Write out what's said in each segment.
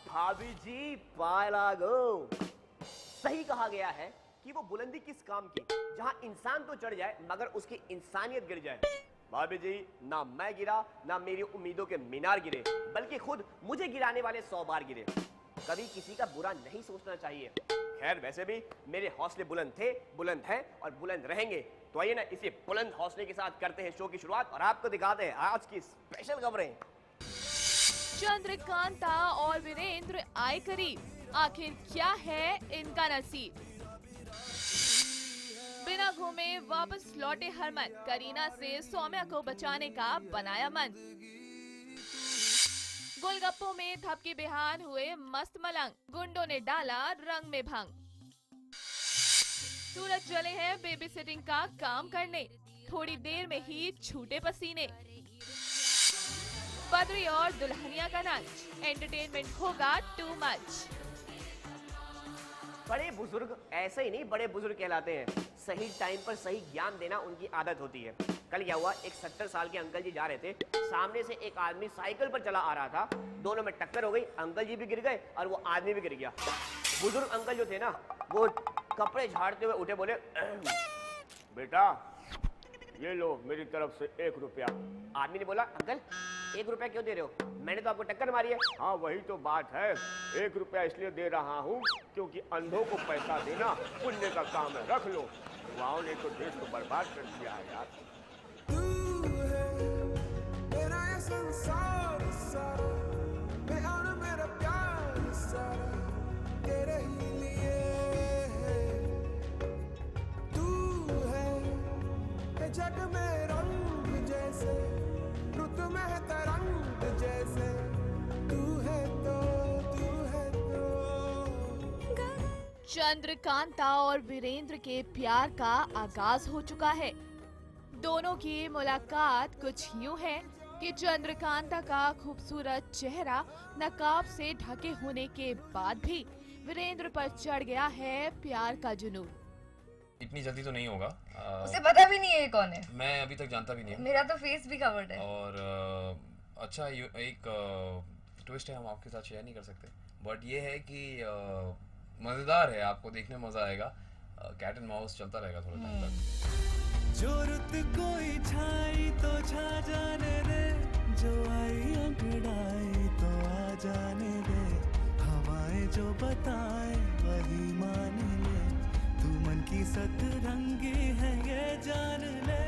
भाभी जी पाए लागो। सही कहा गया है कि वो बुलंदी किस काम की जहां इंसान तो चढ़ जाए मगर उसकी इंसानियत गिर जाए। भाभी जी, ना मैं गिरा ना मेरी उम्मीदों के मीनार गिरे, बल्कि खुद मुझे गिराने वाले 100 बार गिरे। कभी किसी का बुरा नहीं सोचना चाहिए। खैर, वैसे भी मेरे हौसले बुलंद थे, बुलंद हैं और बुलंद रहेंगे। तो आइए ना इसी बुलंद हौसले के साथ करते हैं शो की शुरुआत और आपको दिखाते हैं आज की स्पेशल खबरें। चंद्रकांता और वीरेंद्र आए करीब, आखिर क्या है इनका नसीब। बिना घूमे वापस लौटे हरमन, करीना से सौम्या को बचाने का बनाया मन। गोलगप्पों में थपकी बिहान हुए मस्त मलंग, गुंडों ने डाला रंग में भंग। सूरज चले हैं बेबी सिटिंग का काम करने, थोड़ी देर में ही छूटे पसीने। बद्री और दुल्हनिया का नाच, एंटरटेनमेंट होगा टू मच। बड़े बुजुर्ग ऐसे ही नहीं, बड़े बुजुर्ग कहलाते हैं। सही टाइम पर सही ज्ञान देना उनकी आदत होती है। कल क्या हुआ, एक 70 साल के अंकल जी जा रहे थे, सामने से एक आदमी साइकिल पर चला आ रहा था, दोनों में टक्कर हो गई, अंकल जी भी गिर गए और वो आदमी भी गिर गया। बुजुर्ग अंकल जो थे ना, वो कपड़े झाड़ते हुए उठे, बोले बेटा ये लो मेरी तरफ से 1 रुपया। आदमी ने बोला अंकल 1 रुपया क्यों दे रहे हो, मैंने तो आपको टक्कर मारी है। हाँ वही तो बात है, 1 रुपया इसलिए दे रहा हूँ क्योंकि अंधों को पैसा देना पुण्य का काम है, रख लो। युवाओं ने तो देश को बर्बाद कर दिया है यार। तू है मेरा ये संसार सारा, मेरा प्यार सारा तेरे ही लिए है। तू है जग में रंग जैसे, रुत में तरंग जैसे, तू है तो चंद्रकांता और वीरेंद्र के प्यार का आगाज हो चुका है। दोनों की मुलाकात कुछ यूं है कि चंद्रकांता का खूबसूरत चेहरा नकाब से ढके होने के बाद भी वीरेंद्र पर चढ़ गया है प्यार का जुनून। इतनी जल्दी तो नहीं होगा। उसे पता भी नहीं है कौन है। मैं अभी तक जानता भी नहीं हूँ। मेरा तो फेस भी कवर्ड है। और अच्छा एक ट्विस्ट है, हम आपके साथ शेयर नहीं कर सकते, बट ये है कि मजेदार है, आपको देखने में मजा आएगा। कैट एंड माउस चलता रहेगा थोड़ा टाइम तक। जो रुत कोई छाई तो छा जाने दे, जो आई अंगड़ाई तो आ जाने दे, हवाएं जो बताए वही मान ले, तू मन की सतरंगी है ये जान ले।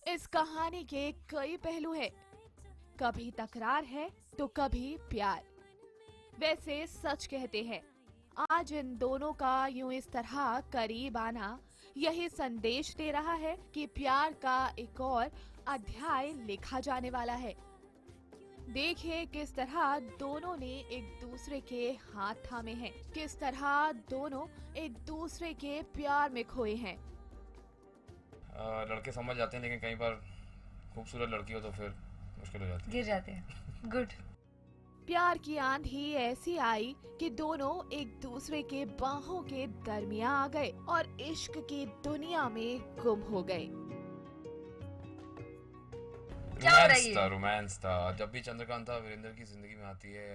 इस कहानी के कई पहलू हैं, कभी तकरार है तो कभी प्यार। वैसे सच कहते हैं, आज इन दोनों का यूं इस तरह करीब आना यही संदेश दे रहा है कि प्यार का एक और अध्याय लिखा जाने वाला है। देखिए किस तरह दोनों ने एक दूसरे के हाथ थामे हैं, किस तरह दोनों एक दूसरे के प्यार में खोए हैं। लड़के समझ जाते हैं, लेकिन कई बार खूबसूरत लड़की हो तो फिर मुश्किल हो जाती है, गिर जाते हैं। गुड। प्यार की आंधी ऐसी आई कि दोनों एक दूसरे के बाहों के दरमियां आ गए और इश्क की दुनिया में गुम हो गए। रोमांस था। जब भी चंद्रकांता वीरेंद्र की जिंदगी में आती है,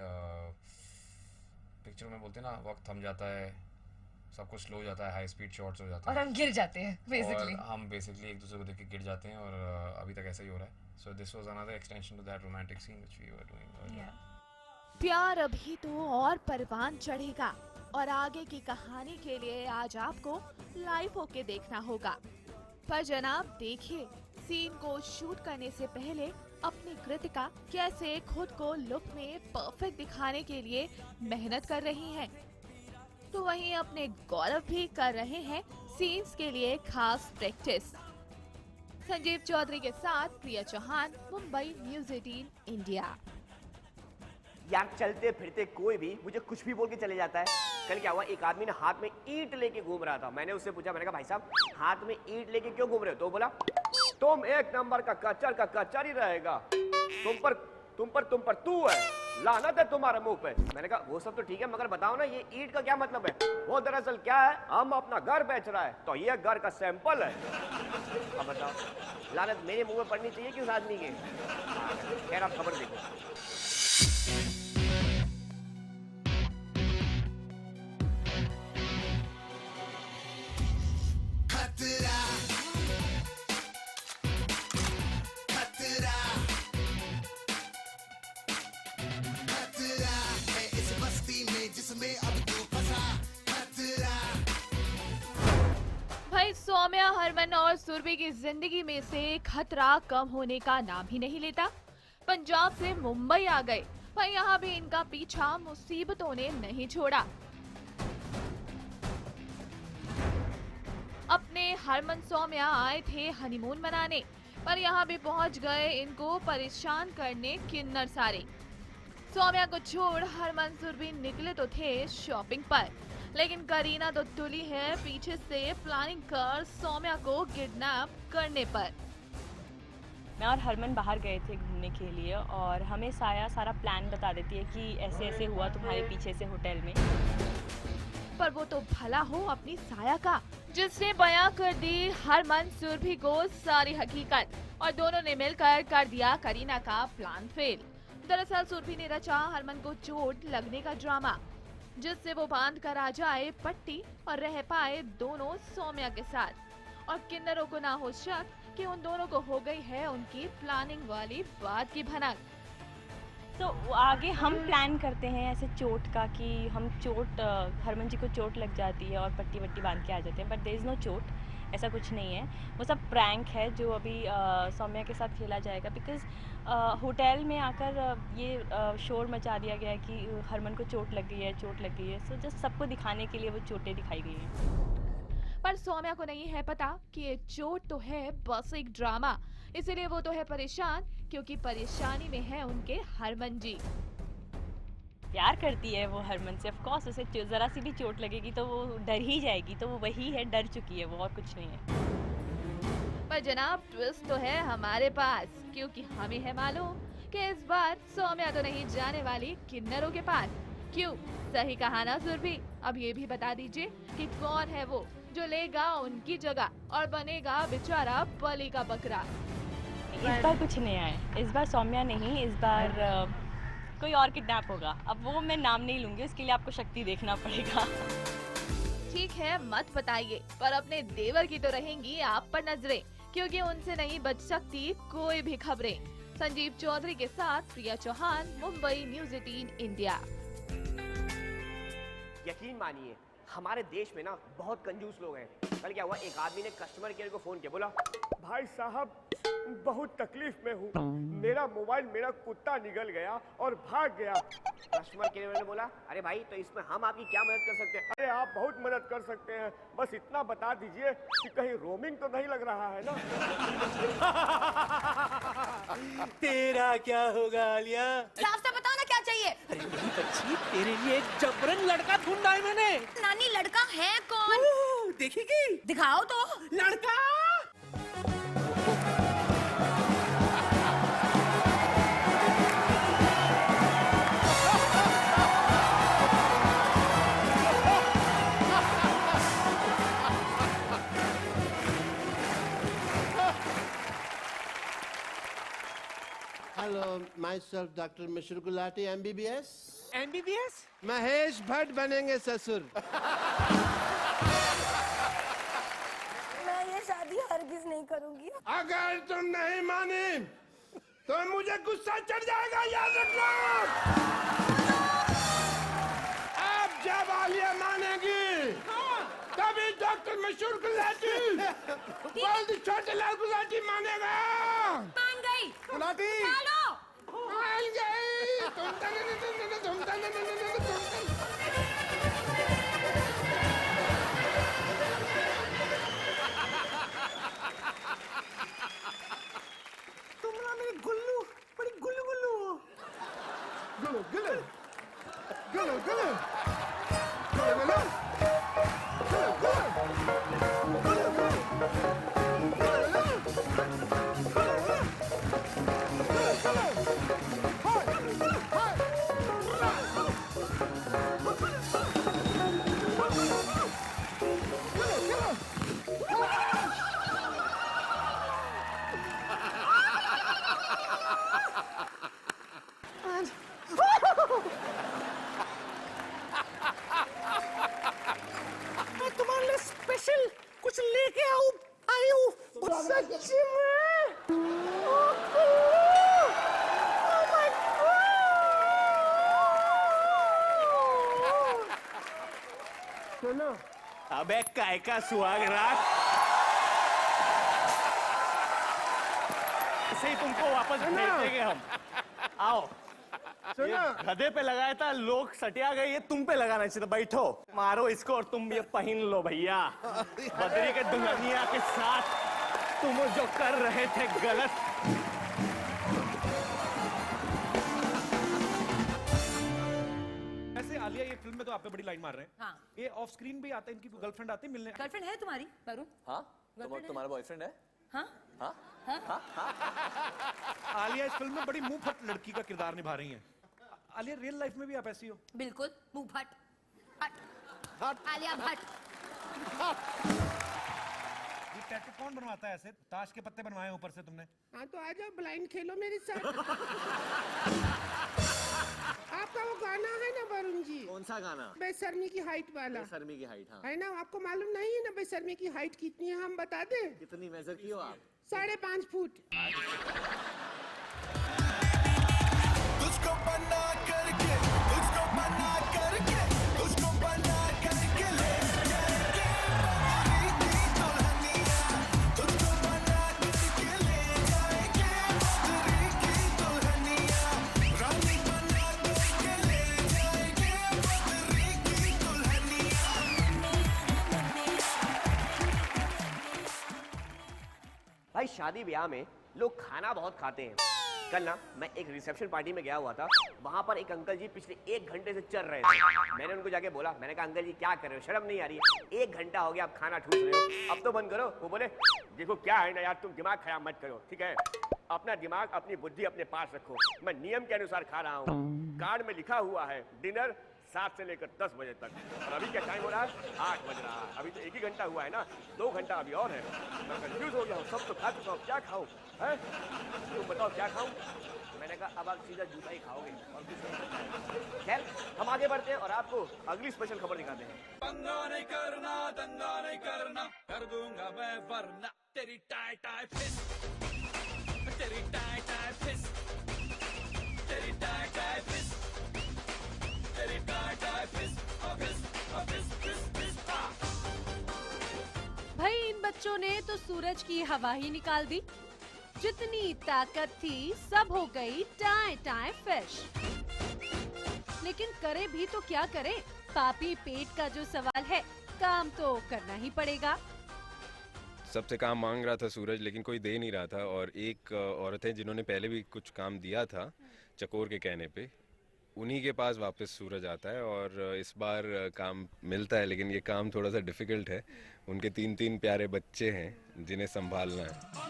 पिक्चर में बोलते हैं ना, वक्त थम जाता है, सब कुछ स्लो हो जाता है, हाई स्पीड शॉट्स हो जाते हैं और हम गिर जाते हैं बेसिकली। हम बेसिकली एक दूसरे को देख के गिर जाते हैं, और अभी तक ऐसा ही हो रहा है। So this was another extension to that romantic scene which we were doing. प्यार अभी तो और परवान चढ़ेगा और आगे की कहानी के लिए आज आपको लाइव होके देखना होगा। पर जनाब देखिए, सीन को शूट करने से पहले अपनी कृतिका कैसे खुद को लुक में परफेक्ट दिखाने के लिए मेहनत कर रही हैं, तो वहीं अपने गौरव भी कर रहे हैं सीन्स के लिए खास प्रैक्टिस। संजीव चौधरी के साथ प्रिया चौहान, मुंबई न्यूज़ 18 इंडिया। यार चलते फिरते कोई भी मुझे कुछ भी बोल के चले जाता है। कल क्या हुआ, एक आदमी ने हाथ में ईंट लेके घूम रहा था। मैंने उससे पूछा, मैंने कहा भाई साहब हाथ में ईंट लेके क्यों घूम रहे हो? तो बोला तुम एक नंबर का कच्चर ही रहेगा, तुम पर तू है। लानत है तुम्हारे मुंह पे। मैंने कहा वो सब तो ठीक है, मगर बताओ ना ये ईंट का क्या मतलब है? वो दरअसल क्या है, हम अपना घर बेच रहा है, तो ये घर का सैंपल है। अब बताओ, लानत मेरे मुंह में पड़नी चाहिए कि उस आदमी के? खैर आप खबर देखो। भाई सौम्या, हरमन और सुरभि की जिंदगी में से खतरा कम होने का नाम ही नहीं लेता। पंजाब से मुंबई आ गए, भाई यहाँ भी इनका पीछा मुसीबतों ने नहीं छोड़ा। अपने हरमन सौम्या आए थे हनीमून मनाने, पर यहाँ भी पहुँच गए इनको परेशान करने किन्नर सारे। सौम्या को छोड़ हरमन सुरभि निकले तो थे शॉपिंग पर, लेकिन करीना तो तुली है पीछे से प्लानिंग कर सौम्या को किडनैप करने पर। मैं और हरमन बाहर गए थे घूमने के लिए और हमें साया सारा प्लान बता देती है कि ऐसे ऐसे हुआ तुम्हारे पीछे से होटल में। पर वो तो भला हो अपनी साया का, जिसने बयां कर दी हरमन सुरभि को सारी हकीकत, और दोनों ने मिलकर कर दिया करीना का प्लान फेल। दरअसल सुरभि ने रचा हरमन को चोट लगने का ड्रामा, जिससे वो बांध कर आ जाए पट्टी और रह पाए दोनों सौम्या के साथ। और किन्नरों को ना हो शक कि उन दोनों को हो गई है उनकी प्लानिंग वाली बात की भनक। तो आगे हम प्लान करते हैं ऐसे चोट का कि हम चोट हरमन जी को चोट लग जाती है और पट्टी वट्टी बांध के आ जाते हैं, बट देयर इज़ नो चोट, ऐसा कुछ नहीं है। वो सब प्रैंक है जो अभी सौम्या के साथ खेला जाएगा, बिकॉज होटल में आकर ये शोर मचा दिया गया है कि हरमन को चोट लग गई है। सो जस्ट सबको दिखाने के लिए वो चोटें दिखाई गई हैं। पर सौम्या को नहीं है पता कि ये चोट तो है बस एक ड्रामा, इसीलिए वो तो है परेशान, क्योंकि परेशानी में है उनके हरमन जी। प्यार करती है वो हरमन से, ऑफ कोर्स उसे ज़रा सी भी चोट लगेगी तो वो डर ही जाएगी, तो वो वही है, डर चुकी है वो, और कुछ नहीं है। पर जनाब ट्विस्ट तो है हमारे पास, क्योंकि हमें है मालूम कि इस बार सौम्या तो नहीं जाने वाली किन्नरों के पास। क्यों, सही कहा ना सुरभि? अब ये भी बता दीजिए कि कौन है वो जो लेगा उनकी जगह और बनेगा बेचारा बलि का बकरा। इस बार कुछ नया है, इस बार सौम्या नहीं, इस बार कोई और किडनैप होगा। अब वो मैं नाम नहीं लूंगी, उसके लिए आपको शक्ति देखना पड़ेगा। ठीक है, मत बताइए, पर अपने देवर की तो रहेंगी आप पर नजरें, क्योंकि उनसे नहीं बच सकती कोई भी खबरें। संजीव चौधरी के साथ प्रिया चौहान, मुंबई, न्यूज़ 18 इंडिया। यकीन मानिए हमारे देश में ना बहुत कंजूस लोग हैं। कल क्या हुआ, एक आदमी ने कस्टमर केयर को फोन किया, बोला भाई साहब बहुत तकलीफ में हूँ, मेरा मोबाइल मेरा कुत्ता निगल गया और भाग गया। कस्टमर केयर ने बोला अरे भाई तो इसमें हम आपकी क्या मदद कर सकते हैं? अरे आप बहुत मदद कर सकते हैं, बस इतना बता दीजिए कि कहीं रोमिंग तो नहीं लग रहा है ना। तेरा क्या होगा आलिया? साफ साफ बताओ ना क्या चाहिए? अरे मेरी बच्ची, तेरे लिए एक जबरन लड़का ढूंढा है मैंने। नानी लड़का है कौन? देखेगी? दिखाओ तो। लड़का Hello, myself Dr. Mishra Gulati, MBBS. MBBS? Mahesh Bhatt बनेंगे ससुर। मैं ये शादी हरगिज नहीं करूंगी। अगर तुम नहीं माने तो मुझे गुस्सा चढ़ जाएगा, याद रखना। अब जब आलिया मानेगी तभी डॉक्टर मशहूर गुलाटी वर्ल्ड छोटे लाल गुलाटी मानेगा। मान गई। गुलाटी। हेलो। मान गई। तुम ना मेरे गुल्लू, बड़ी गुल्लू गुल्लू हो। गुल्लू गुल्लू गुल्लू गुल्लू गुल्लू गुल्लू अबे काय का सुहाग रात, ऐसे ही तुमको वापस भेज देंगे हम। आओ, ये गधे पे लगाया था, लोग सटिया गए, ये तुम पे लगाना चाहिए था। बैठो, मारो इसको और तुम ये पहन लो भैया। बद्री के दुल्हनिया के साथ तुम जो कर रहे थे गलत। ऐसे आलिया ये फिल्म में तो आप पे बड़ी लाइन मार रहे हैं। हाँ। ये ऑफ स्क्रीन भी आते हैं, इनकी गर्लफ्रेंड आती है मिलने। गर्लफ्रेंड है तुम्हारी वरुण? हाँ, तुम्हारा बॉयफ्रेंड है? हाँ हाँ? आलिया इस फिल्म में बड़ी मुंह फट लड़की का किरदार निभा रही हैं। आलिया रियल लाइफ में भी आप ऐसी हो? बिल्कुल, मुंह फट आलिया भट्ट। ये टैटू कौन बनवाता है ऐसे? ताश के पत्ते बनवाए ऊपर से तुमने? हाँ तो आ जाओ, ब्लाइंड खेलो मेरे साथ। आपका वो गाना है ना वरुण जी? कौन सा गाना? बेशर्मी की हाइट वाला। बेशर्मी की हाइट, हाँ। है ना, आपको मालूम नहीं है ना बेशर्मी की हाइट कितनी है? हम बता दें? कितनी मेजर की हो आप? 5.5 फुट। तुझको बना करके, तुझको बना करके, तुझको बना करके ले जाएंगे बद्री की दुल्हनिया। तुझको बना करके ले जाएंगे बद्री की दुल्हनिया। रानी बना करके ले जाएंगे बद्री की दुल्हनिया। भाई शादी ब्याह में लोग खाना बहुत खाते हैं। कल ना मैं एक रिसेप्शन पार्टी में गया हुआ था, वहां पर एक अंकल जी पिछले 1 घंटे से चल रहे थे। मैंने उनको जाके बोला, मैंने कहा अंकल जी क्या कर रहे हो, शर्म नहीं आ रही है? 1 घंटा हो गया आप खाना ठूस रहे हो, अब तो बंद करो। वो बोले देखो क्या है ना यार, तुम दिमाग खराब मत करो, ठीक है? अपना दिमाग अपनी बुद्धि अपने पास रखो। मैं नियम के अनुसार खा रहा हूँ। कार्ड में लिखा हुआ है डिनर 7 से लेकर 10 बजे तक, और अभी क्या टाइम हो रहा है? 8 बज रहा है। अभी तो 1 ही घंटा हुआ है ना, 2 घंटा अभी और है। मैं कंफ्यूज हो गया हूँ, सब तो खा चुका हूँ, क्या खाऊं? तुम बताओ क्या खाऊं? मैंने कहा अब आप सीधा जूता ही खाओगे और कुछ नहीं। खैर हम आगे बढ़ते हैं और आपको अगली स्पेशल खबर दिखाते हैं। दंगा नहीं करना, कर दूंगा मैं वरना तेरी टाई टाई फिस, तेरी टाई टाई फिस, तेरी टाई टाई फिस, तेरी टाई टाई फिस, फिस फिस फिस फिस। भाई इन बच्चों ने तो सूरज की हवा ही निकाल दी। जितनी ताकत थी सब हो गई टाई टाई फिश। लेकिन करे भी तो क्या करे, पापी पेट का जो सवाल है, काम तो करना ही पड़ेगा। सबसे काम मांग रहा था सूरज, लेकिन कोई दे नहीं रहा था। और एक औरत है जिन्होंने पहले भी कुछ काम दिया था चकोर के कहने पे, उन्हीं के पास वापस सूरज आता है और इस बार काम मिलता है। लेकिन ये काम थोड़ा सा डिफिकल्ट है। उनके 3 प्यारे बच्चे हैं जिन्हें संभालना है।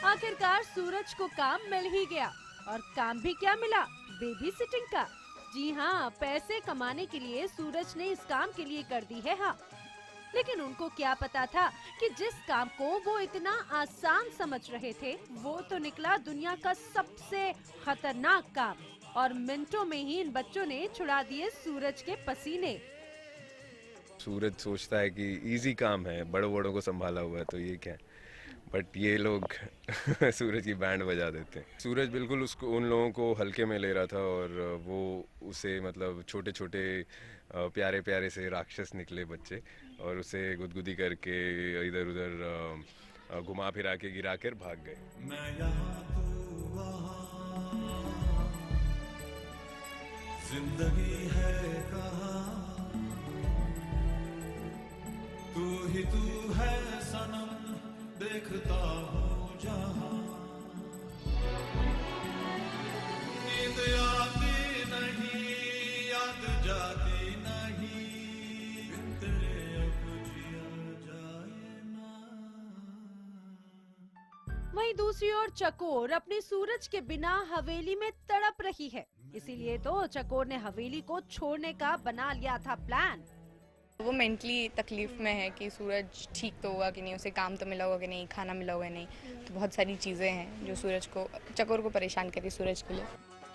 आखिरकार सूरज को काम मिल ही गया, और काम भी क्या मिला, बेबी सिटिंग का। जी हाँ, पैसे कमाने के लिए सूरज ने इस काम के लिए कर दी है हाँ। लेकिन उनको क्या पता था कि जिस काम को वो इतना आसान समझ रहे थे, वो तो निकला दुनिया का सबसे खतरनाक काम। और मिनटों में ही इन बच्चों ने छुड़ा दिए सूरज के पसीने। सूरज सोचता है कि इजी काम है, बड़ों बड़ों को संभाला हुआ है तो ये क्या है, बट ये लोग सूरज की बैंड बजा देते हैं। सूरज बिल्कुल उसको, उन लोगों को हल्के में ले रहा था और वो उसे मतलब छोटे छोटे प्यारे प्यारे से राक्षस निकले बच्चे, और उसे गुदगुदी करके इधर उधर घुमा फिरा के गिरा कर भाग गए। मैं यहाँ तू वहाँ, जिंदगी है कहाँ, तू है सनम, देखता हूँ जहाँ। नींद आती नहीं, याद जाती नहीं, बिन तेरे अब जिया जाए ना। वहीं दूसरी ओर चकोर अपनी सूरज के बिना हवेली में तड़प रही है। इसीलिए तो चकोर ने हवेली को छोड़ने का बना लिया था प्लान। वो मेंटली तकलीफ में है कि सूरज ठीक तो होगा कि नहीं, उसे काम तो मिला होगा कि नहीं, खाना मिला होगा नहीं। तो बहुत सारी चीज़ें हैं जो चकोर को परेशान करी सूरज के लिए।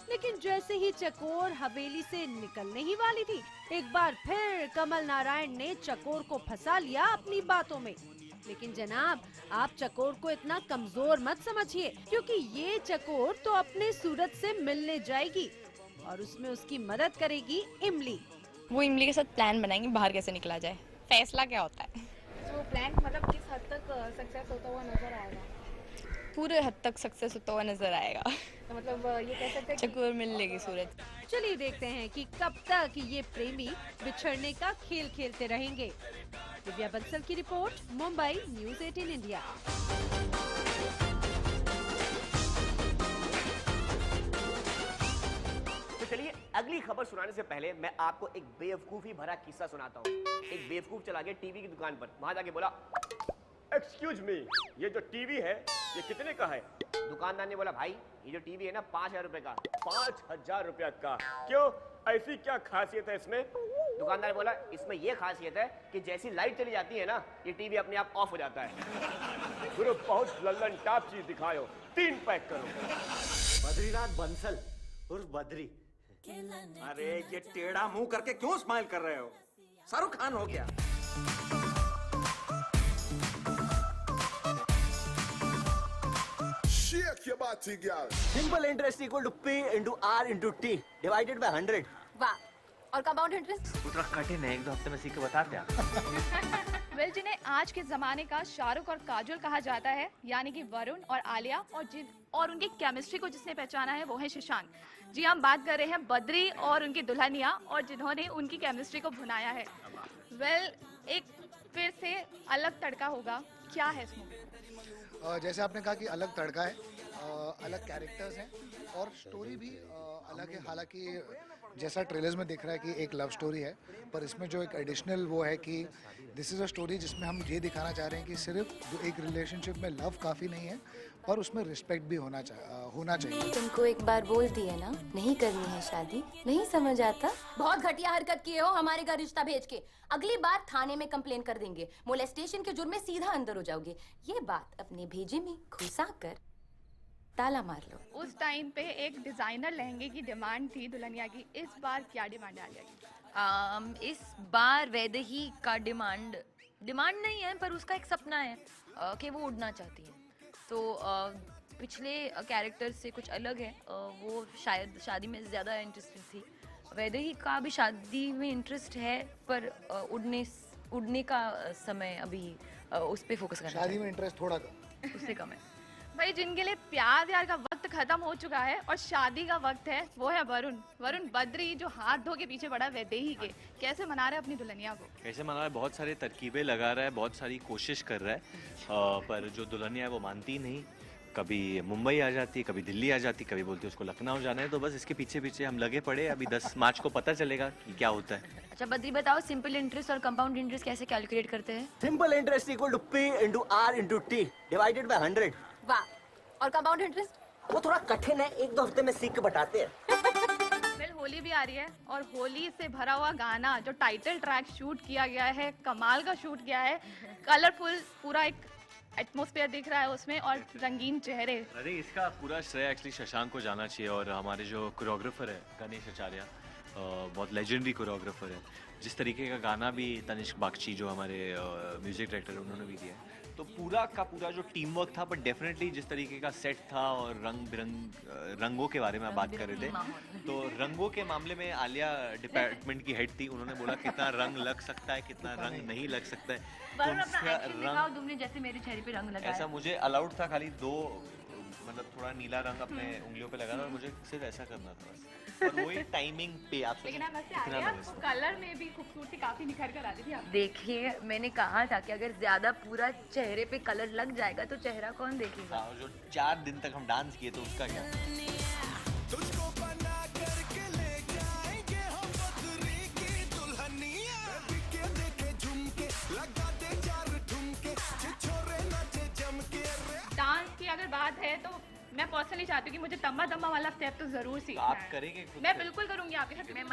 लेकिन जैसे ही चकोर हवेली से निकलने ही वाली थी, एक बार फिर कमल नारायण ने चकोर को फंसा लिया अपनी बातों में। लेकिन जनाब, आप चकोर को इतना कमजोर मत समझिए, क्योंकि ये चकोर तो अपने सूरज से मिलने जाएगी और उसमें उसकी मदद करेगी इमली। वो इमली के साथ प्लान बनाएंगे बाहर कैसे निकला जाए। फैसला क्या होता है? तो प्लान मतलब किस हद तक सक्सेस होता हुआ नजर आएगा? पूरे हद तक सक्सेस होता हुआ नजर आएगा। तो मतलब ये कह सकते हैं चकोर मिल लेगी सूरज। चलिए देखते हैं कि कब तक ये प्रेमी बिछड़ने का खेल खेलते रहेंगे। दिव्या बंसल की रिपोर्ट, मुंबई, न्यूज़ 18 इंडिया। तो चलिए अगली खबर सुनाने से पहले मैं आपको एक बेवकूफी भरा किस्सा सुनाता हूँ। एक बेवकूफ चला गया टीवी की दुकान पर, वहां जाके बोला, एक्सक्यूज मी, ये जो टीवी है ये कितने का है? दुकानदार ने बोला, भाई ये जो टीवी है ना 5,000 रुपए का। 5,000 रुपया का? क्यों, ऐसी क्या खासियत है इसमें? दुकानदार बोला, इसमें ये खासियत है कि जैसी लाइट चली जाती है ना, ये टीवी अपने आप ऑफ हो जाता है। गुरु बहुत लल्लन टाप चीज दिखाओ, 3 पैक करो। बद्रीनाथ बंसल उर्फ बद्री। अरे ये टेढ़ा मुंह करके क्यों स्माइल कर रहे हो? शाहरुख खान हो गया। Shake your body, girl. Simple interest equal to P into R into T divided by 100. वाह, और कंपाउंड इंटरेस्ट? उतना कठिन है, 1-2 हफ्ते में सीख के बताते हैं। वेल, जिन्हें आज के जमाने का शाहरुख और काजोल कहा जाता है, यानी कि वरुण और आलिया, और उनकी केमिस्ट्री को जिसने पहचाना है वो है शशांक। जी, हम बात कर रहे हैं बद्री और उनकी दुल्हनिया, और जिन्होंने उनकी केमिस्ट्री को भुनाया है। वेल, एक फिर से अलग तड़का होगा, क्या है इसमें? जैसे आपने कहा कि अलग तड़का है, अलग कैरेक्टर्स हैं और स्टोरी भी अलग है। हालांकि जैसा ट्रेलर्स में दिख रहा है कि एक लव स्टोरी है, पर इसमें जो एक एडिशनल वो है कि दिस इज़ अ स्टोरी जिसमें हम ये दिखाना चाह रहे हैं कि सिर्फ जो एक रिलेशनशिप में लव काफ़ी नहीं है, पर उसमें रिस्पेक्ट भी होना चाहिए। तुमको एक बार बोलती है ना, नहीं करनी है शादी, नहीं समझ आता? बहुत घटिया हरकत किए हो हमारे घर रिश्ता भेज के। अगली बार थाने में कंप्लेन कर देंगे, मोलेस्टेशन के जुर्म में सीधा अंदर हो जाओगे। ये बात अपने भेजे में घुसा कर ताला मार लो। उस टाइम पे एक डिजाइनर लहंगे की डिमांड थी दुल्हनिया की, इस बार क्या डिमांड आ जाएगी? इस बार वैदेही का डिमांड नहीं है, पर उसका एक सपना है कि वो उड़ना चाहती है। तो पिछले कैरेक्टर से कुछ अलग है, वो शायद शादी में ज़्यादा इंटरेस्टेड थी। वैदेही का भी शादी में इंटरेस्ट है, पर उड़ने का समय अभी उस पर फोकस करना। शादी में इंटरेस्ट थोड़ा कम, उससे कम है। भाई, जिनके लिए प्यार का वक्त खत्म हो चुका है और शादी का वक्त है, वो है वरुण बद्री, जो हाथ धो के पीछे पड़ा वैदेही के। कैसे मना रहा है अपनी दुल्हनिया को? कैसे मना रहा है? बहुत सारे तरकीबें लगा रहा है, बहुत सारी कोशिश कर रहा है, पर जो दुल्हनिया है वो मानती नहीं। कभी मुंबई आ जाती, कभी दिल्ली आ जाती, कभी बोलती है उसको लखनऊ जाना है। तो बस इसके पीछे पीछे हम लगे पड़े। अभी 10 मार्च को पता चलेगा कि क्या होता है। अच्छा बद्री, बताओ सिंपल इंटरेस्ट और कंपाउंड इंटरेस्ट कैसे कैलकुलेट करते हैं? Simple interest equal to P into R into T divided by 100. वाह, और कंपाउंड इंटरेस्ट? वो थोड़ा कठिन है, 1-2 हफ्ते में सीख के बताते हैं। वेल, होली भी आ रही है और होली से भरा हुआ गाना, जो टाइटल ट्रैक शूट किया गया है, कमाल का शूट किया है, कलरफुल पूरा एक एटमॉस्फेयर दिख रहा है उसमें, और रंगीन चेहरे। अरे इसका पूरा श्रेय एक्चुअली शशांक को जाना चाहिए, और हमारे जो कोरियोग्राफर है गणेश आचार्य, बहुत लेजेंडरी कोरियोग्राफर है। जिस तरीके का गाना भी तनिष्क बागची जो हमारे म्यूजिक डायरेक्टर है उन्होंने भी दिया है, तो पूरा का पूरा जो टीम वर्क था, बट डेफिनेटली जिस तरीके का सेट था और रंगों के बारे में बात कर रहे थे, तो रंगों के मामले में आलिया डिपार्टमेंट की हेड थी, उन्होंने बोला कितना रंग लग सकता है, कितना रंग नहीं लग सकता है। तुमने जैसे मेरे चेहरे पे रंग लगाया। ऐसा मुझे अलाउड था खाली 2, मतलब थोड़ा नीला रंग अपने उंगलियों पे लगाना, और मुझे सिर्फ ऐसा करना था बस। और वही टाइमिंग पे आप लेकिन कलर में भी खूबसूरती काफी निखर कर आती थी। देखिए, मैंने कहा था कि अगर ज्यादा पूरा चेहरे पे कलर लग जाएगा तो चेहरा कौन देखेगा? जो 4 दिन तक हम डांस किए तो उसका क्या? तुझको बना करके ले जाएंगे हम बद्री की दुल्हनिया। बिके देखे झुमके, लगा दे 4 ठुमके, छोरे नाचे जम के। डांस की अगर बात है तो मैं पर्सनली चाहती हूँ कि मुझे तम्बा तम्बा वाला स्टेप तो जरूर सीखना है। आप करेंगे खुद? मैं बिल्कुल करूँगी आपके साथ। मैं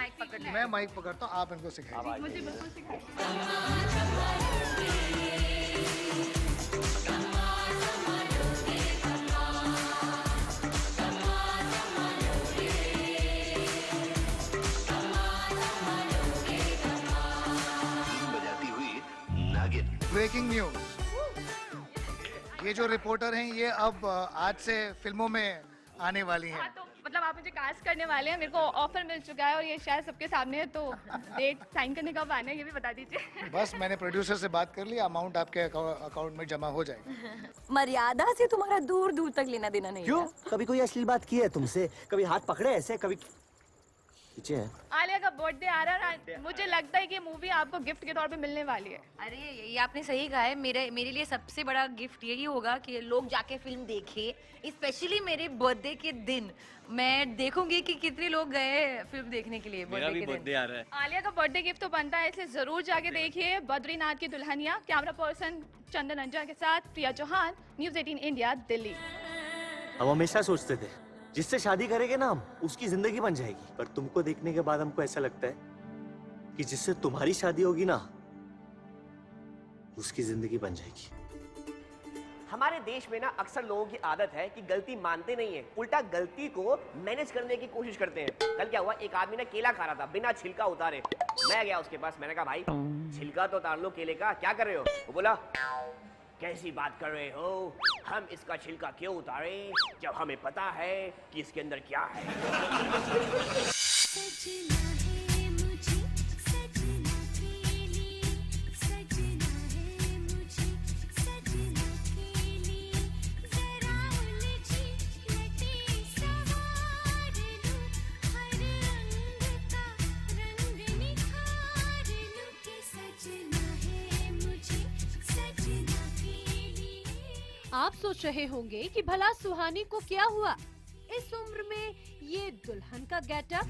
माइक पकड़ता हूँ, आप इनको सिखाइए। मुझे बिल्कुल सिखाइए। ब्रेकिंग न्यूज, ये जो रिपोर्टर हैं ये अब आज से फिल्मों में आने वाली हैं। तो मतलब आप मुझे कास्ट करने वाले हैं, मेरे को ऑफर मिल चुका है और ये शायद सबके सामने है, तो डेट साइन करने कब आना है ये भी बता दीजिए। बस मैंने प्रोड्यूसर से बात कर ली, अमाउंट आपके अकाउंट में जमा हो जाएगा। मर्यादा से तुम्हारा दूर दूर तक लेना देना नहीं। क्यों? कभी कोई अश्लील बात की है तुमसे? कभी हाथ पकड़े ऐसे? कभी पीछे है? आलिया का बर्थडे आ रहा है, मुझे लगता है कि मूवी आपको गिफ्ट के तौर पे मिलने वाली है। अरे ये आपने सही कहा है, मेरे लिए सबसे बड़ा गिफ्ट यही होगा कि लोग जाके फिल्म देखें, स्पेशली मेरे बर्थडे के दिन। मैं देखूंगी कि कितने लोग गए फिल्म देखने के लिए मेरा बर्थडे भी के बर्थडे दिन। आ रहा है। आलिया का बर्थडे गिफ्ट तो बनता है, इसलिए जरूर जाके देखिए बद्रीनाथ की दुल्हनिया। कैमरा पर्सन चंदन अंजा के साथ प्रिया चौहान, न्यूज़ 18 इंडिया, दिल्ली। हम हमेशा सोचते थे जिससे शादी करेंगे ना हम उसकी जिंदगी बन जाएगी, पर तुमको देखने के बाद हमको ऐसा लगता है कि जिससे तुम्हारी शादी होगी ना उसकी जिंदगी बन जाएगी। हमारे देश में ना अक्सर लोगों की आदत है कि गलती मानते नहीं है, उल्टा गलती को मैनेज करने की कोशिश करते हैं। कल क्या हुआ, एक आदमी ने केला खा रहा था बिना छिलका उतारे। मैं गया उसके पास, मैंने कहा भाई छिलका तो उतार लो केले का, क्या कर रहे हो? वो बोला कैसी बात कर रहे हो, हम इसका छिलका क्यों उतारें जब हमें पता है कि इसके अंदर क्या है। आप सोच रहे होंगे कि भला सुहानी को क्या हुआ, इस उम्र में ये दुल्हन का गेटअप।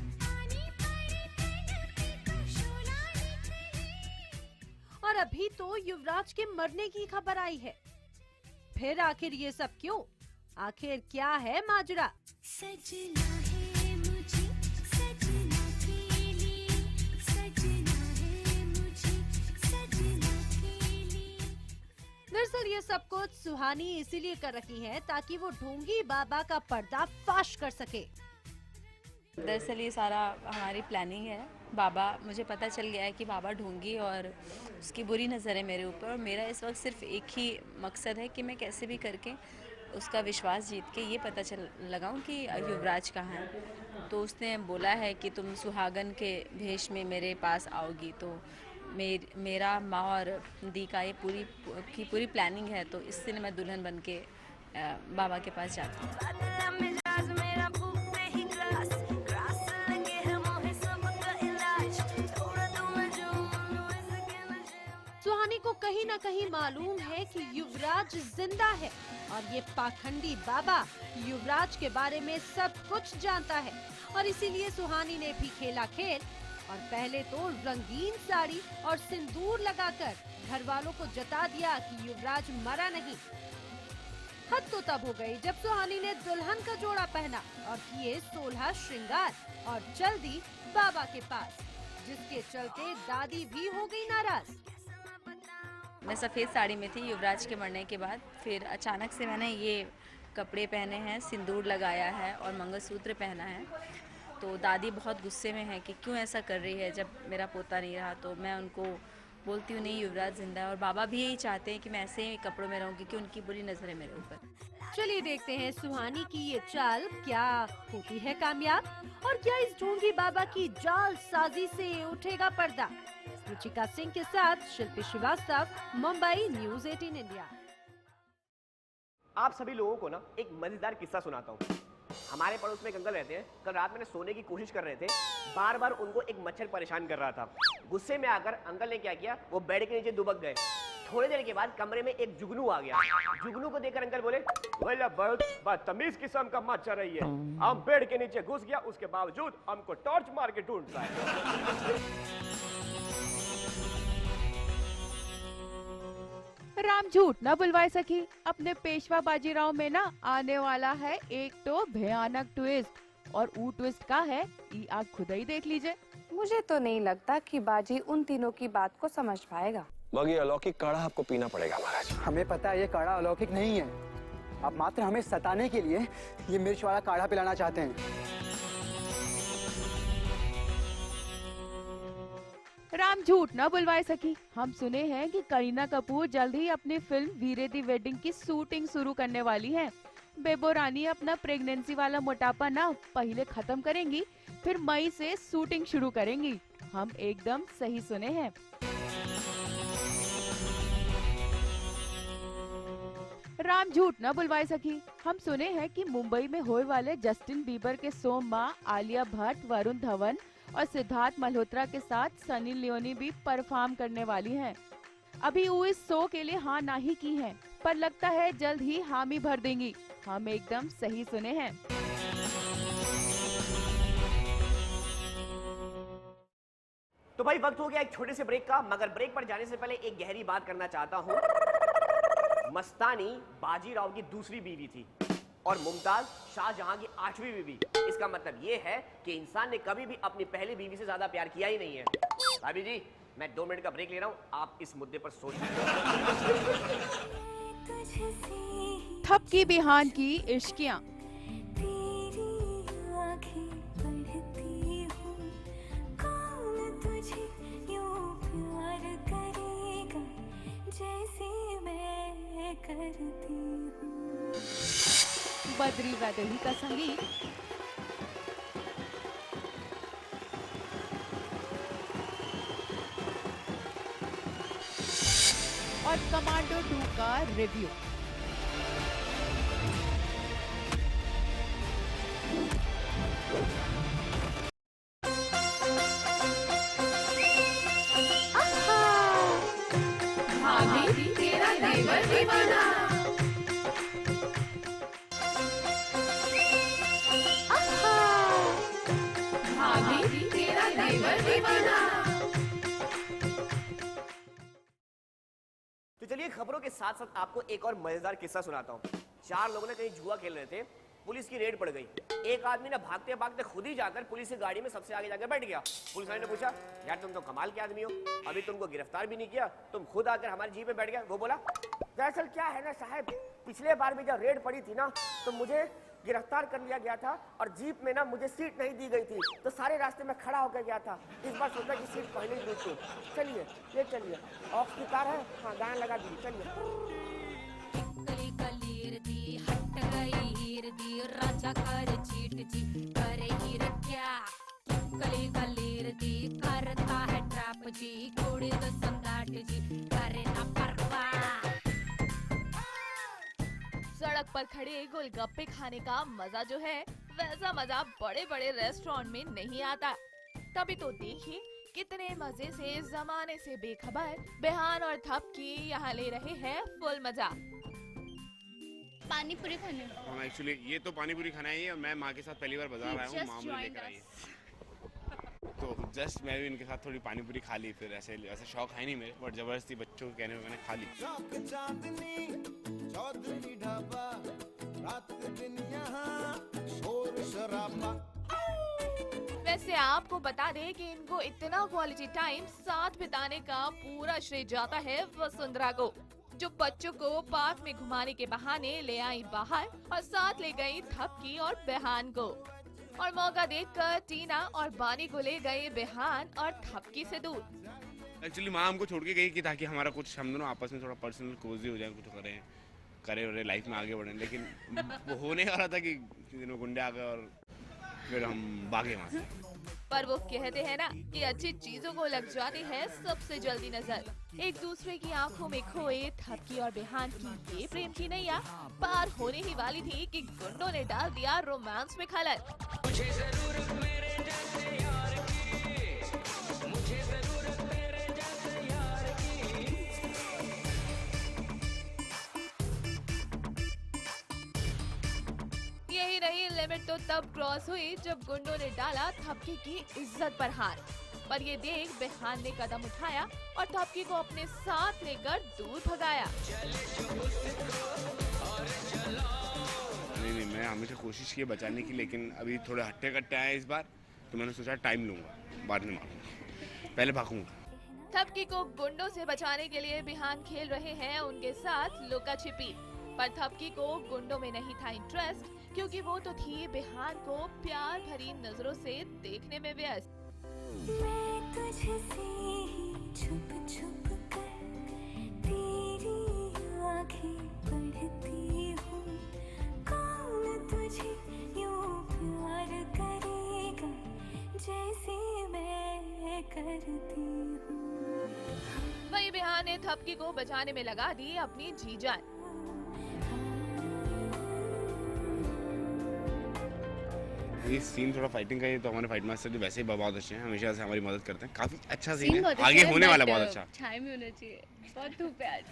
और अभी तो युवराज के मरने की खबर आई है। फिर आखिर ये सब क्यों? आखिर क्या है माजरा? दरअसल ये सब कुछ सुहानी इसीलिए कर रही है ताकि वो ढोंगी बाबा का पर्दा फाश कर सके। दरअसल ये सारा हमारी प्लानिंग है। बाबा, मुझे पता चल गया है कि बाबा ढोंगी और उसकी बुरी नज़र है मेरे ऊपर, और मेरा इस वक्त सिर्फ एक ही मकसद है कि मैं कैसे भी करके उसका विश्वास जीत के ये पता लगाऊं कि युवराज कहाँ है। तो उसने बोला है कि तुम सुहागन के भेष में मेरे पास आओगी, तो मेरा माँ और दी का ये पूरी प्लानिंग है। तो इससे मैं दुल्हन बन के बाबा के पास जाती हूँ। सुहानी को कहीं ना कहीं मालूम है कि युवराज जिंदा है और ये पाखंडी बाबा युवराज के बारे में सब कुछ जानता है, और इसीलिए सुहानी ने भी खेला खेल और पहले तो रंगीन साड़ी और सिंदूर लगाकर घर वालों को जता दिया कि युवराज मरा नहीं। हद तो तब हो गई जब सुहानी ने दुल्हन का जोड़ा पहना और किए 16 श्रृंगार और चल दी बाबा के पास, जिसके चलते दादी भी हो गई नाराज। मैं सफ़ेद साड़ी में थी युवराज के मरने के बाद, फिर अचानक से मैंने ये कपड़े पहने हैं, सिंदूर लगाया है और मंगलसूत्र पहना है। तो दादी बहुत गुस्से में है कि क्यों ऐसा कर रही है जब मेरा पोता नहीं रहा। तो मैं उनको बोलती हूँ नहीं, युवराज जिंदा है, और बाबा भी यही चाहते हैं कि मैं ऐसे ही कपड़ों में रहूँ क्योंकि उनकी बुरी नज़र है मेरे ऊपर। चलिए देखते हैं सुहानी की ये चाल क्या होती है कामयाब, और क्या इस ढोंगी बाबा की जाल साजी से उठेगा पर्दा। रुचिका सिंह के साथ शिल्पी श्रीवास्तव, मुंबई, न्यूज़ 18 इंडिया। आप सभी लोगों को ना एक मजेदार किस्सा सुनाता हूँ। हमारे पड़ोस में एक अंकल रहते हैं। कल रात में सोने की कोशिश कर रहे थे, बार बार उनको एक मच्छर परेशान कर रहा था। गुस्से में आकर अंकल ने क्या किया, वो बेड के नीचे दुबक गए। थोड़ी देर के बाद कमरे में एक जुगनू आ गया। जुगनू को देखकर अंकल बोले, बहुत बदतमीज किस्म का मच्छर है ये, हम बेड के नीचे घुस गया, उसके बावजूद हमको टॉर्च मार के ढूंढता है। राम झूठ न बुलवा सकी। अपने पेशवा बाजीराव में ना आने वाला है एक तो भयानक ट्विस्ट, और वो ट्विस्ट का है ये आप खुद ही देख लीजिए। मुझे तो नहीं लगता कि बाजी उन तीनों की बात को समझ पाएगा। बाकी अलौकिक काढ़ा आपको पीना पड़ेगा महाराज। हमें पता है ये काढ़ा अलौकिक नहीं है, आप मात्र हमें सताने के लिए ये मिर्च वाला काढ़ा पिलाना चाहते हैं। राम झूठ न बुलवाए सकी। हम सुने हैं कि करीना कपूर जल्द ही अपनी फिल्म वीरे दी वेडिंग की शूटिंग शुरू करने वाली है। बेबो रानी अपना प्रेगनेंसी वाला मोटापा ना पहले खत्म करेंगी, फिर मई से शूटिंग शुरू करेंगी। हम एकदम सही सुने हैं। राम झूठ न बुलवाए सकी। हम सुने हैं कि मुंबई में होए वाले जस्टिन बीबर के शो मां आलिया भट्ट, वरुण धवन और सिद्धार्थ मल्होत्रा के साथ सनी लियोनी भी परफॉर्म करने वाली हैं। अभी वो इस शो के लिए हाँ ना ही की हैं, पर लगता है जल्द ही हामी भर देंगी। हम एकदम सही सुने हैं। तो भाई वक्त हो गया एक छोटे से ब्रेक का, मगर ब्रेक पर जाने से पहले एक गहरी बात करना चाहता हूँ। मस्तानी बाजीराव की दूसरी बीवी थी और मुमताज शाहजहां की 8वीं बीवी। इसका मतलब ये है कि इंसान ने कभी भी अपनी पहली बीवी से ज्यादा प्यार किया ही नहीं है। भाभी जी, मैं 2 मिनट का ब्रेक ले रहा हूँ, आप इस मुद्दे पर सोच थपकी बिहान की इश्कियाँ। बद्री वैदेही का संगीत। और कमांडो 2 का रिव्यू। तो चलिए खबरों के साथ साथ आपको एक और मजेदार किस्सा सुनाता हूँ। 4 लोगों ने कहीं जुआ खेल रहे थे, पुलिस की रेड पड़ गई। एक आदमी ने भागते भागते खुद ही जाकर पुलिस की गाड़ी में सबसे आगे जाकर बैठ गया। पुलिस वाले ने पूछा, यार तुम तो कमाल के आदमी हो, अभी तुमको गिरफ्तार भी नहीं किया, तुम खुद आकर हमारी जीप में बैठ गया। वो बोला, दरअसल क्या है ना साहब, पिछले बार भी जब रेड पड़ी थी ना तो मुझे गिरफ्तार कर लिया गया था और जीप में ना मुझे सीट नहीं दी गई थी, तो सारे रास्ते में खड़ा होकर गया था। इस बार सोचा कि सीट पहले ही दूँ। चलिए ये चलिए, ऑक्स की कार है, हाँ गाना लगा दीजिए, चलिए। राजा कर चीट जी करे हीर क्या कली कलीर दी करता है ट्रैप जी कोड़ी तो संगाट जी करे ना परवाह। सड़क पर खड़े गोलगप्पे खाने का मजा जो है वैसा मजा बड़े बड़े रेस्टोरेंट में नहीं आता। तभी तो देखिए कितने मजे से जमाने से बेखबर बेहान और थपकी यहाँ ले रहे हैं फुल मजा। पानी पूरी खाने। हाँ एक्चुअली ये तो पानी पूरी खाना ही है। मैं माँ के साथ पहली बार बाजार आया हूँ, माँ मुझे लेकर आई है, तो जस्ट मैं भी इनके साथ थोड़ी पानी पूरी खा ली। फिर ऐसे शौक है नहीं मेरे, बट जबरदस्ती बच्चों के कहने में मैंने खा ली। वैसे आपको बता दें कि इनको इतना क्वालिटी टाइम साथ बिताने का पूरा श्रेय जाता है वसुंधरा को, जो बच्चों को पार्क में घुमाने के बहाने ले आई बाहर और साथ ले गई थपकी और बेहान को। और मौका देखकर टीना और बानी को ले गए बेहान और थपकी से दूर। एक्चुअली माँ हमको छोड़ के गई कि ताकि हमारा कुछ हम दोनों आपस में थोड़ा पर्सनल कोजी हो जाए, कुछ करे लाइफ में आगे बढ़े। लेकिन वो होने वाला था कि गुंडे आ गए और फिर हम भागे वहाँ से। पर वो कहते हैं ना कि अच्छी चीजों को लग जाती है सबसे जल्दी नजर। एक दूसरे की आंखों में खोए थपकी और बेहान की ये प्रेम की नैया पार होने ही वाली थी कि गुंडों ने डाल दिया रोमांस में खलल। मुझे जरूरत मेरे जैसे यार की, मुझे जरूरत मेरे जैसे यार की। यही नहीं, लिमिट तो तब क्रॉस हुई जब गुंडों ने डाला थपकी की इज्जत पर हाथ। पर ये देख बेहान ने कदम उठाया और थपकी को अपने साथ लेकर दूर भगाया। नहीं, मैं हमेशा कोशिश की बचाने की, लेकिन अभी थोड़े हट्टे कट्टे आए इस बार, तो मैंने सोचा टाइम लूंगा, बाद में मारूंगा, पहले भागूंगा। थपकी को गुंडों से बचाने के लिए बेहान खेल रहे हैं उनके साथ लुका छिपी, पर थपकी को गुंडों में नहीं था इंटरेस्ट, क्योंकि वो तो थी बेहान को प्यार भरी नजरों से देखने में व्यस्त। तुझसे ही छुप छुप कर तेरी आंखें पढ़ती हूँ। कौन तुझे यूं प्यार करेगा जैसे मैं करती हूँ। वही बिहान ने थपकी को बचाने में लगा दी अपनी जी जान। ये सीन थोड़ा फाइटिंग का है, तो हमारे फाइट मास्टर जी वैसे ही बहुत अच्छे हैं, हमेशा से हमारी मदद करते हैं। काफी अच्छा सीन है, आगे होने वाला बहुत अच्छा। टाइम भी होना चाहिए, बहुत धूप है आज।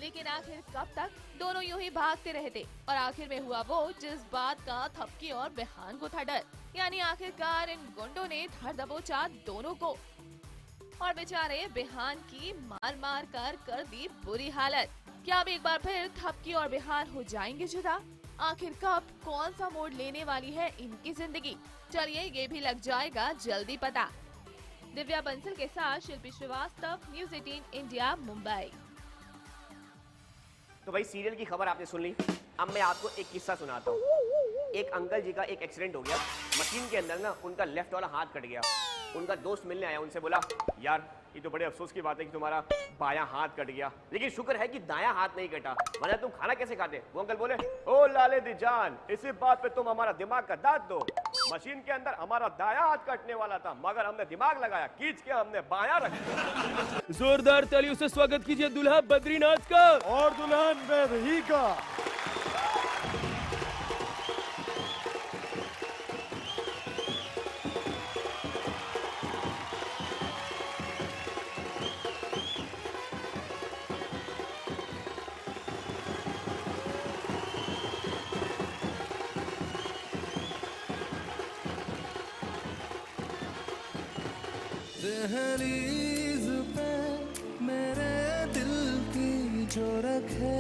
लेकिन आखिर कब तक दोनों यूं ही भागते रहते और आखिर में हुआ वो जिस बात का थपकी और बिहान को था डर। यानी आखिरकार इन गुंडों ने धर दबोचा दोनों को और बेचारे बिहान की मार मार कर दी बुरी हालत। क्या अब एक बार फिर थपकी और बिहान हो जाएंगे जुदा? आखिर कब कौन सा मोड़ लेने वाली है इनकी जिंदगी? चलिए ये भी लग जाएगा जल्दी पता। दिव्या बंसल के साथ शिल्पी श्रीवास्तव, न्यूज़ 18 इंडिया, मुंबई। तो भाई सीरियल की खबर आपने सुन ली। अब मैं आपको एक किस्सा सुनाता हूँ। एक अंकल जी का एक एक्सीडेंट हो गया। मशीन के अंदर ना उनका लेफ्ट वाला हाथ कट गया। उनका दोस्त मिलने आया, उनसे बोला यार ये तो बड़े अफसोस की बात है कि तुम्हारा बायां हाथ कट गया, लेकिन शुक्र है कि दायां हाथ नहीं कटा, वरना तुम खाना कैसे खाते? वो अंकल बोले ओ लाले दी जान, इसी बात पे तुम हमारा दिमाग का दांत दो। मशीन के अंदर हमारा दायां हाथ कटने वाला था, मगर हमने दिमाग लगाया, खींच के हमने बायां रख दिया। जोरदार तालियों से स्वागत कीजिए दुल्हा बद्रीनाथ का और दुल्हन वैदेही का। दहलीज पे मेरे दिल की जो रखे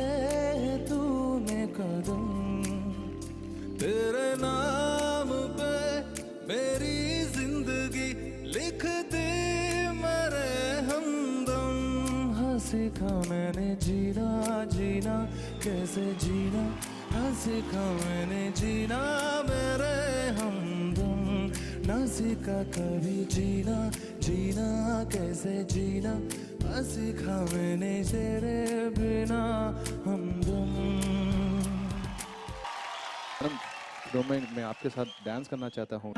तूने कदम, तेरे नाम पे मेरी जिंदगी लिख दे मेरे हमदम। हाँ सीखा मैंने जीना जीना कैसे जीना, हाँ सीखा मैंने जीना मेरे हमदम। ना सीखा कभी जीना जीना कैसे जीना, ना सीखा मैंने तेरे बिना हमदम। मैडम 2 मिनट मैं आपके साथ डांस करना चाहता हूँ।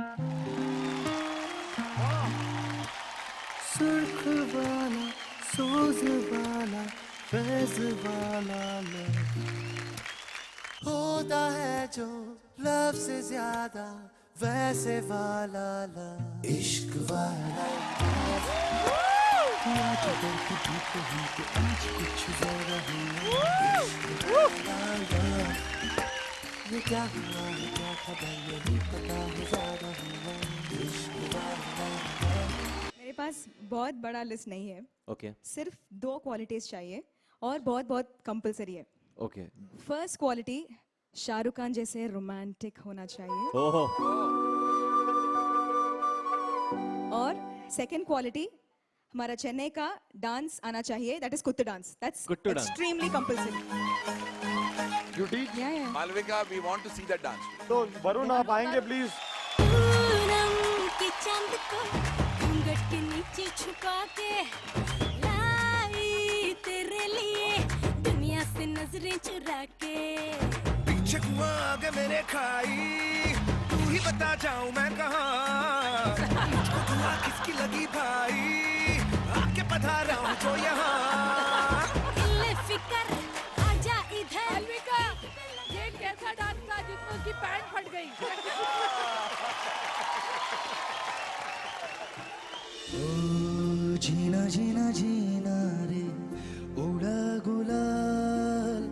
सुर्ख वाला सोज वाला फैज वाला लव होता है जो लव से ज्यादा वैसे वाला लव, इश्क वाला आज करके भी कहीं के आज कुछ जरा इश्क वाला लव। ये क्या हुआ है क्या खबर ये नहीं पता है ज़्यादा हुआ इश्क वाला लव। मेरे पास बहुत बड़ा लिस्ट नहीं है, ओके सिर्फ 2 क्वालिटीज चाहिए और बहुत बहुत कंपलसरी है। Okay first quality Shahrukh Khan जैसे रोमांटिक होना चाहिए। ओहो। और सेकंड क्वालिटी हमारा चेन्नई का डांस आना चाहिए, दैट इज कुत्ते dance, that's extremely compulsory. Beauty Malvika, we want to see that dance. तो वरुण आप आएंगे प्लीज। के चांद को घूंघट के नीचे छुपा के लाई तेरे लिए दुनिया से नजरें चुरा के। पीछे कुआं आगे मेरे खाई, तू ही बता जाऊं मैं कहाँ। मुझको दुआ किसकी लगी भाई, आके पधारा हूं जो यहाँ। ले फिकर आजा इधर। मालविका, ये कैसा डांस था जिसमें उसकी पैंट फट गई? ओ जीना जीना जीना रे उड़ा गुलाल,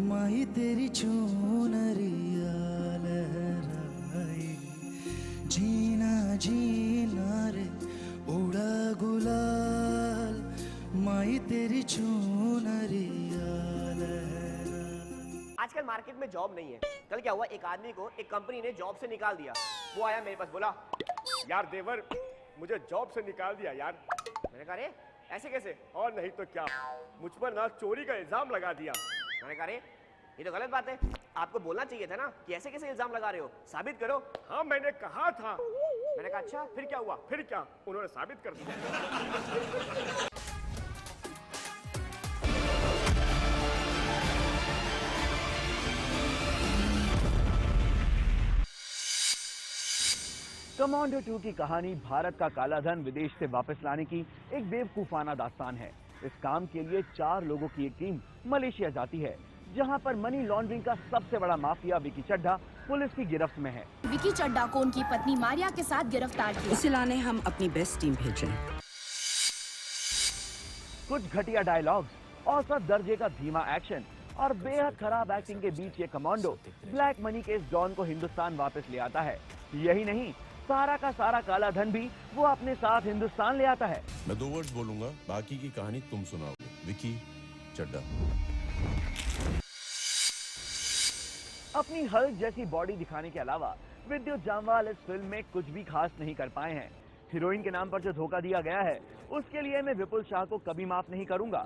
माही तेरी चुनरिया लहराई। जीना जीना रे उड़ा गुलाल, माही तेरी चुनरिया लहराई। आजकल मार्केट में जॉब नहीं है। कल क्या हुआ, एक आदमी को एक कंपनी ने जॉब से निकाल दिया। वो आया मेरे पास, बोला यार देवर मुझे जॉब से निकाल दिया यार। मैंने कहा रे ऐसे कैसे? और नहीं तो क्या, मुझ पर ना चोरी का इल्जाम लगा दिया। मैंने कहा रे ये तो गलत बात है, आपको बोलना चाहिए था ना कि ऐसे कैसे इल्जाम लगा रहे हो, साबित करो। हाँ मैंने कहा था मैंने कहा अच्छा फिर क्या हुआ? फिर क्या? उन्होंने साबित कर दिया। कमांडो 2 की कहानी भारत का काला धन विदेश से वापस लाने की एक बेवकूफाना दास्तान है। इस काम के लिए 4 लोगों की एक टीम मलेशिया जाती है, जहां पर मनी लॉन्ड्रिंग का सबसे बड़ा माफिया विकी चड्ढा पुलिस की गिरफ्त में है। विकी चड्ढा को उनकी पत्नी मारिया के साथ गिरफ्तार किया। उसे लाने हम अपनी बेस्ट टीम भेज रहे हैं। कुछ घटिया डायलॉग्स, औसत दर्जे का धीमा एक्शन और बेहद खराब एक्टिंग के बीच ये कमांडो ब्लैक मनी के इस डॉन को हिंदुस्तान वापस ले आता है। यही नहीं, सारा का सारा काला धन भी वो अपने साथ हिंदुस्तान ले आता है। मैं 2 वर्ड्स बोलूंगा, बाकी की कहानी तुम सुनाओगे। विकी चड्ढा। अपनी हल्क जैसी बॉडी दिखाने के अलावा विद्युत जामवाल इस फिल्म में कुछ भी खास नहीं कर पाए हैं। हीरोइन के नाम पर जो धोखा दिया गया है, उसके लिए मैं विपुल शाह को कभी माफ नहीं करूंगा।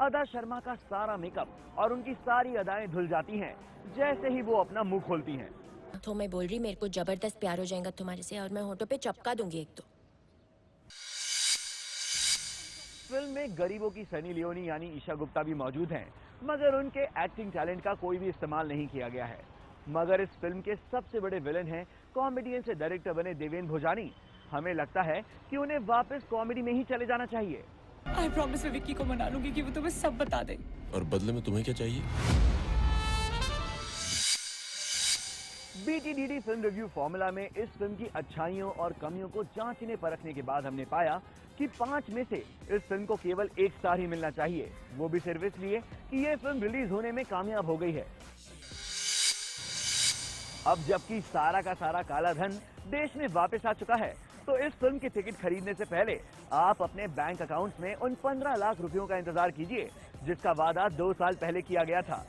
अदा शर्मा का सारा मेकअप और उनकी सारी अदाएं धुल जाती हैं जैसे ही वो अपना मुंह खोलती हैं। तो मैं बोल रही मेरे को जबरदस्त प्यार हो जाएगा तुम्हारे से और मैं होठों पे चपका दूंगी एक तो। फिल्म में गरीबों की सनी लियोनी यानी ईशा गुप्ता भी मौजूद हैं, मगर उनके एक्टिंग टैलेंट का कोई भी इस्तेमाल नहीं किया गया है। मगर इस फिल्म के सबसे बड़े विलेन हैं कॉमेडियन से डायरेक्टर बने देवेंद्र भोजानी। हमें लगता है कि उन्हें वापस कॉमेडी में ही चले जाना चाहिए। आई प्रॉमिस मैं विक्की को मना लूंगी कि वो तुम्हें सब बता दे। और बदले में तुम्हें क्या चाहिए? BTDD फिल्म रिव्यू फॉर्मूला में इस फिल्म की अच्छाइयों और कमियों को जांचने परखने के बाद हमने पाया कि 5 में से इस फिल्म को केवल 1 स्टार ही मिलना चाहिए, वो भी सिर्फ इसलिए कि ये फिल्म रिलीज होने में कामयाब हो गई है। अब जबकि सारा का सारा काला धन देश में वापस आ चुका है, तो इस फिल्म की टिकट खरीदने से पहले आप अपने बैंक अकाउंट में उन 15 लाख रुपयों का इंतजार कीजिए जिसका वादा 2 साल पहले किया गया था।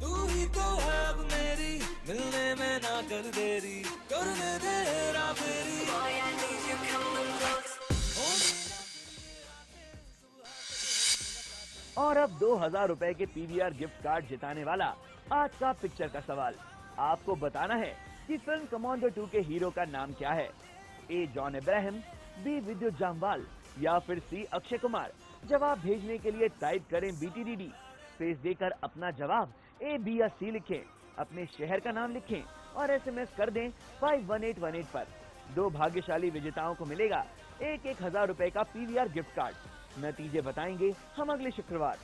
तू ही तो है अब मेरी, मिलने में ना कर देरी, कर दे तेरा फेरी। और अब 2000 रुपए के PVR गिफ्ट कार्ड जिताने वाला आज का पिक्चर का सवाल। आपको बताना है कि फिल्म कमांडो 2 के हीरो का नाम क्या है। A जॉन इब्राहिम, B विद्युत जामवाल या फिर C अक्षय कुमार। जवाब भेजने के लिए टाइप करें BTDD, स्पेस देकर अपना जवाब A, B या C लिखें, अपने शहर का नाम लिखें और SMS कर दें 51818 पर। 2 भाग्यशाली विजेताओं को मिलेगा 1,000 रुपए का PVR गिफ्ट कार्ड। नतीजे बताएंगे हम अगले शुक्रवार।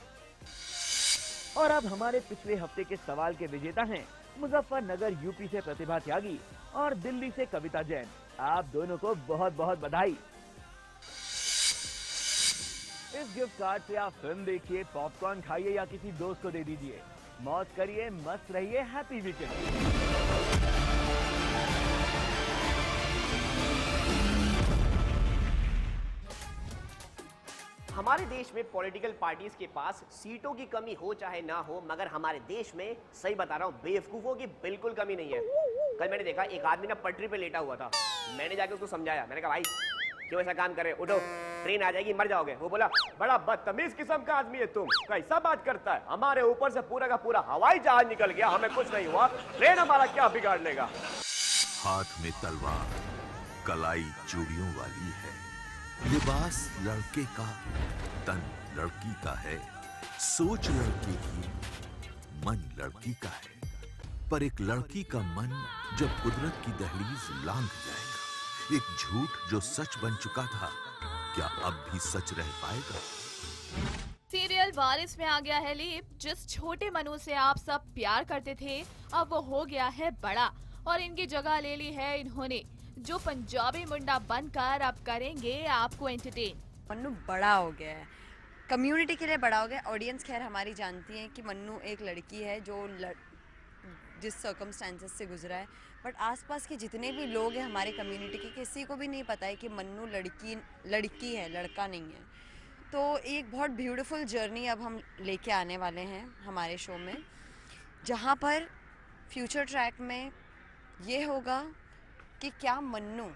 और अब हमारे पिछले हफ्ते के सवाल के विजेता हैं मुजफ्फरनगर यूपी से प्रतिभा त्यागी और दिल्ली से कविता जैन। आप दोनों को बहुत बहुत बधाई। इस गिफ्ट कार्ड से आप फिल्म देखिए, पॉपकॉर्न खाइए या किसी दोस्त को दे दीजिए। मौज करिए, मस्त रहिए, हैप्पी वीकेंड। हमारे देश में पॉलिटिकल पार्टीज के पास सीटों की कमी हो चाहे ना हो, मगर हमारे देश में सही बता रहा हूँ बेवकूफों की बिल्कुल कमी नहीं है। कल मैंने देखा एक आदमी ना पटरी पे लेटा हुआ था, मैंने जाके उसको समझाया, मैंने कहा भाई क्यों ऐसा काम कर रहे, उठो ट्रेन आ जाएगी मर जाओगे। वो बोला बड़ा बदतमीज किस्म का आदमी है तुम, कैसा बात करता है, हमारे ऊपर से पूरा का पूरा हवाई जहाज निकल गया, हमें कुछ नहीं हुआ, ट्रेन हमारा क्या बिगाड़ लेगा। हाथ में तलवार कलाई चूड़ियों वाली है, लिबास लड़के का, तन लड़की का है, सोच लड़के की, मन लड़की का है। पर एक लड़की का मन जब कुदरत की दहलीज लांघ जाएगा, एक झूठ जो सच बन चुका था क्या अब भी सच रह पाएगा? सीरियल वारिस में आ गया है लीप। जिस छोटे मनु से आप सब प्यार करते थे अब वो हो गया है बड़ा और इनकी जगह ले ली है इन्होंने, जो पंजाबी मुंडा बनकर अब करेंगे आपको एंटरटेन। मन्नू बड़ा हो गया है, कम्युनिटी के लिए बड़ा हो गया। ऑडियंस खैर हमारी जानती है कि मन्नू एक लड़की है जो जिस सर्कमस्टेंसेस से गुजरा है, बट आसपास के जितने भी लोग हैं हमारे कम्युनिटी के, किसी को भी नहीं पता है कि मन्नू लड़की है, लड़का नहीं है। तो एक बहुत ब्यूटीफुल जर्नी अब हम लेके आने वाले हैं हमारे शो में, जहाँ पर फ्यूचर ट्रैक में ये होगा कि क्या मन्नू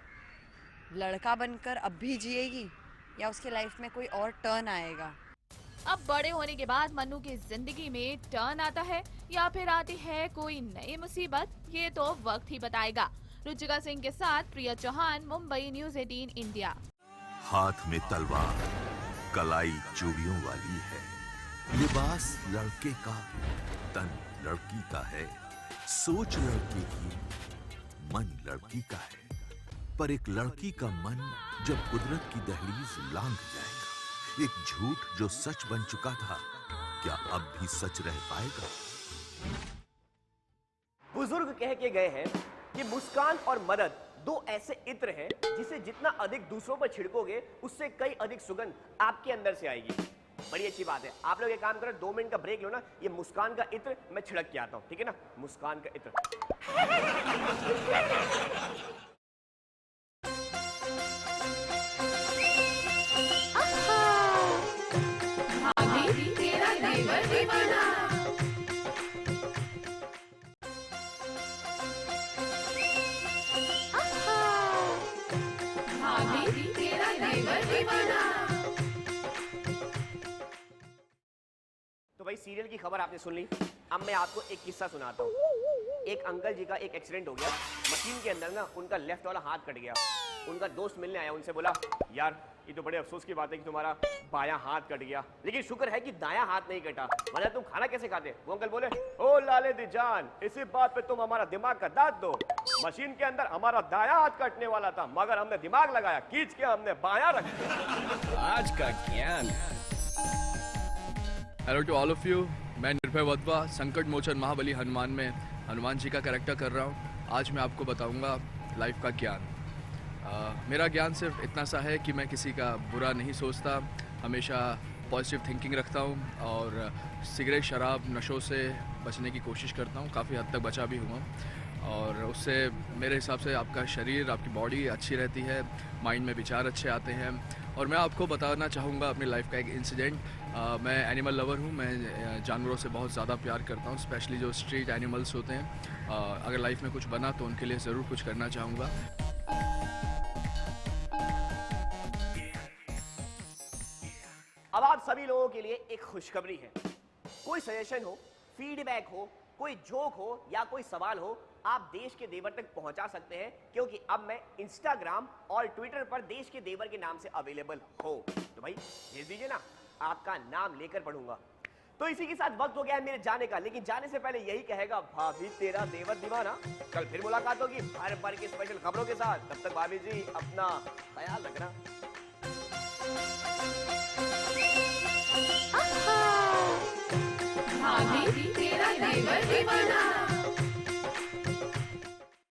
लड़का बनकर अब भी जिएगी या उसके लाइफ में कोई और टर्न आएगा। अब बड़े होने के बाद मन्नू की जिंदगी में टर्न आता है या फिर आती है कोई नई मुसीबत, ये तो वक्त ही बताएगा। रुचिका सिंह के साथ प्रिया चौहान, मुंबई, न्यूज़ 18 इंडिया। हाथ में तलवार कलाई चूड़ियों वाली है, लिबास लड़के का तन लड़की का है, सोच लड़के की मन लड़की का है, पर एक लड़की का मन जब कुदरत की दहलीज लांघ जाएगा, एक झूठ जो सच बन चुका था क्या अब भी सच रह पाएगा? बुजुर्ग कह के गए हैं कि मुस्कान और मदद दो ऐसे इत्र हैं जिसे जितना अधिक दूसरों पर छिड़कोगे उससे कई अधिक सुगंध आपके अंदर से आएगी। बड़ी अच्छी बात है। आप लोग एक काम करो, 2 मिनट का ब्रेक लो ना, ये मुस्कान का इत्र मैं छिड़क के आता हूं, ठीक है ना? मुस्कान का इत्र। तेरा देवर दीवाना। तेरा देवर दीवाना। तो भाई सीरियल की खबर आपने सुन ली, अब मैं आपको एक किस्सा सुनाता हूँ। एक अंकल जी का एक एक्सीडेंट हो गया, मशीन के अंदर ना उनका लेफ्ट वाला हाथ कट गया। उनका दोस्त मिलने आया, उनसे बोला यार ये तो बड़े अफसोस की बात है कि तुम्हारा बायां हाथ कट गया, लेकिन शुक्र है कि दायां हाथ नहीं कटा, वरना तुम खाना कैसे खाते? वो अंकल बोले ओ लाले दी जान, इसी बात पे तुम हमारा दिमाग का दांत दो। मशीन के अंदर हमारा दायां हाथ कटने वाला था, मगर हमने दिमाग लगाया, खींच के हमने बायां रख दिया। आज का ज्ञान। Hello to all of you, मैं निर्भय वधवा संकट मोचन महाबली हनुमान में हनुमान जी का कैरेक्टर कर रहा हूँ। आज मैं आपको बताऊँगा लाइफ का ज्ञान। मेरा ज्ञान सिर्फ इतना सा है कि मैं किसी का बुरा नहीं सोचता, हमेशा पॉजिटिव थिंकिंग रखता हूँ और सिगरेट शराब नशों से बचने की कोशिश करता हूँ। काफ़ी हद तक बचा भी हुआ और उससे मेरे हिसाब से आपका शरीर, आपकी बॉडी अच्छी रहती है, माइंड में विचार अच्छे आते हैं। और मैं आपको बताना चाहूँगा अपनी लाइफ का एक इंसिडेंट। मैं एनिमल लवर हूँ, मैं जानवरों से बहुत ज़्यादा प्यार करता हूँ, स्पेशली जो स्ट्रीट एनिमल्स होते हैं। अगर लाइफ में कुछ बना तो उनके लिए ज़रूर कुछ करना चाहूँगा। अब आप सभी लोगों के लिए एक खुशखबरी है। कोई सजेशन हो, फीडबैक हो, कोई जोक हो या कोई सवाल हो, आप देश के देवर तक पहुंचा सकते हैं, क्योंकि अब मैं इंस्टाग्राम और ट्विटर पर देश के देवर के नाम से अवेलेबल हो। तो भाई भेज दीजिए ना, आपका नाम लेकर पढ़ूंगा। तो इसी के साथ वक्त हो गया है मेरे जाने का, लेकिन जाने से पहले यही कहेगा भाभी तेरा देवर दीवाना। कल फिर मुलाकात होगी भर भर के स्पेशल खबरों के साथ। तब तक भाभी जी अपना ख्याल रखना। तेरा देवर दीवाना।